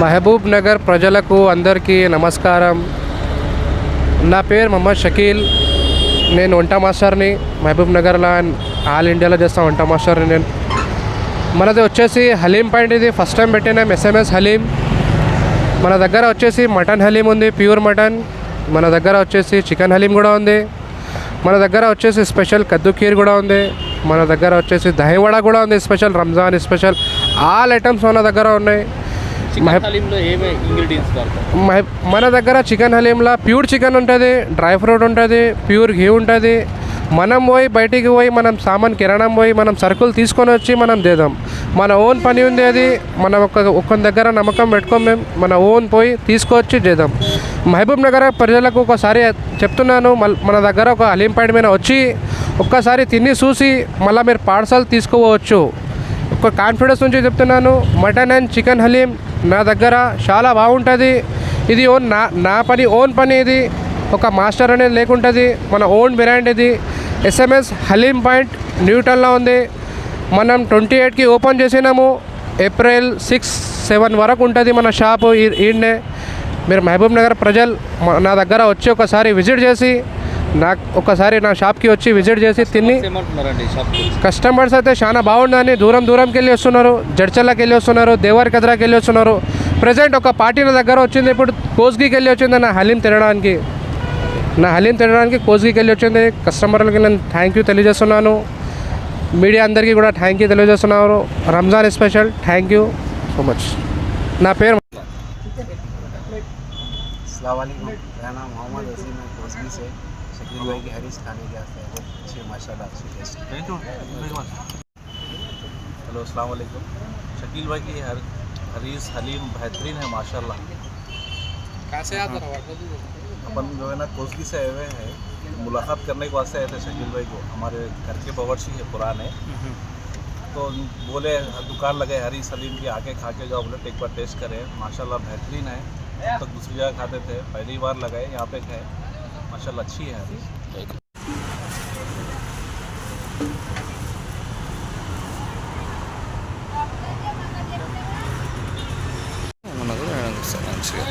మహబూబ్ నగర్ ప్రజలకు అందరికీ నమస్కారం. నా పేరు మొహమ్మద్ షకీల్. నేను వంట మాస్టర్ని. మహబూబ్ నగర్లో ఆల్ ఇండియాలో చేస్తాను వంట మాస్టర్ని నేను. మనది వచ్చేసి హలీం పాయింట్. ఇది ఫస్ట్ టైం పెట్టినాం SMS హలీం. మన దగ్గర వచ్చేసి మటన్ హలీం ఉంది, ప్యూర్ మటన్. మన దగ్గర వచ్చేసి చికెన్ హలీం కూడా ఉంది. మన దగ్గర వచ్చేసి స్పెషల్ కద్దు ఖీర్ కూడా ఉంది. మన దగ్గర వచ్చేసి దహివడ కూడా ఉంది, special Ramzan special. All items మన దగ్గర ఉన్నాయి. మన దగ్గర చికెన్ హలీంలో ప్యూర్ చికెన్ ఉంటుంది, డ్రై ఫ్రూట్ ఉంటుంది, ప్యూర్ ఘీ ఉంటుంది. మనం పోయి బయటికి పోయి మనం సామాన్ కిరాణం పోయి మనం సరుకులు తీసుకొని వచ్చి మనం చేద్దాం. మన ఓన్ పని ఉంది. అది మనం ఒక్క దగ్గర నమ్మకం పెట్టుకోం. మేము మన ఓన్ పోయి తీసుకొచ్చి చేద్దాం. మహబూబ్ నగర్ ప్రజలకు ఒకసారి చెప్తున్నాను, మన దగ్గర ఒక హలీం పాయింట్ మీద వచ్చి ఒక్కసారి తిని చూసి మళ్ళీ మీరు పార్సల్ తీసుకోవచ్చు. ఒక కాన్ఫిడెన్స్ నుంచి చెప్తున్నాను. మటన్ అండ్ చికెన్ హలీం నా దగ్గర చాలా బాగుంటుంది. ఇది ఓన్ పని. ఇది ఒక మాస్టర్ అనేది లేకుంటుంది. మన ఓన్ బ్రాండ్ ఇది. SMS హలీం పాయింట్ న్యూటన్లో ఉంది. మనం 28కి ఓపెన్ చేసినాము. ఏప్రిల్ 6, 7 వరకు ఉంటుంది మన షాపు ఈడనే. మీరు మహబూబ్ నగర్ ప్రజలు నా దగ్గర వచ్చి ఒకసారి విజిట్ చేసి ఒకసారి నా షాప్కి వచ్చి విజిట్ చేసి తిని. కస్టమర్స్ అయితే చాలా బాగుందని దూరంకి వెళ్ళి వస్తున్నారు. జడ్చర్లకి వెళ్ళి వస్తున్నారు, దేవర్ కద్రాకి వెళ్ళి వస్తున్నారు. ప్రజెంట్ ఒక పార్టీ నా దగ్గర వచ్చింది. ఇప్పుడు కోస్గికి వెళ్ళి వచ్చింది నా హలీం తినడానికి. కోస్గికి వెళ్ళి వచ్చింది. కస్టమర్లకి నేను థ్యాంక్ యూ తెలియజేస్తున్నాను. మీడియా అందరికీ కూడా థ్యాంక్ యూ తెలియజేస్తున్నారు. Ramzan special. Thank you so much. నా పేరు शकील भाई की हरीस खाने के वास्ते बहुत अच्छी माशाल्लाह अच्छी taste. Thank you very much. Hello अस्सलाम वालेकुम। शकील भाई की हरीस हलीम बेहतरीन है माशाल्लाह। कहाँ से आता है? अपन जो है ना कोसगी से आए हुए हैं, मुलाकात करने के वास्ते आए थे शकील भाई को। हमारे घर के बावर्ची है पुराने, तो बोले दुकान लगे हरीस हलीम की, आके खा के जाओ, बोले एक बार टेस्ट करें। माशाल्लाह बेहतरीन है। अब तक दूसरी जगह खाते थे, पहली बार लगाए यहाँ पे खाए, माशाल्लाह अच्छी है। మంచిగా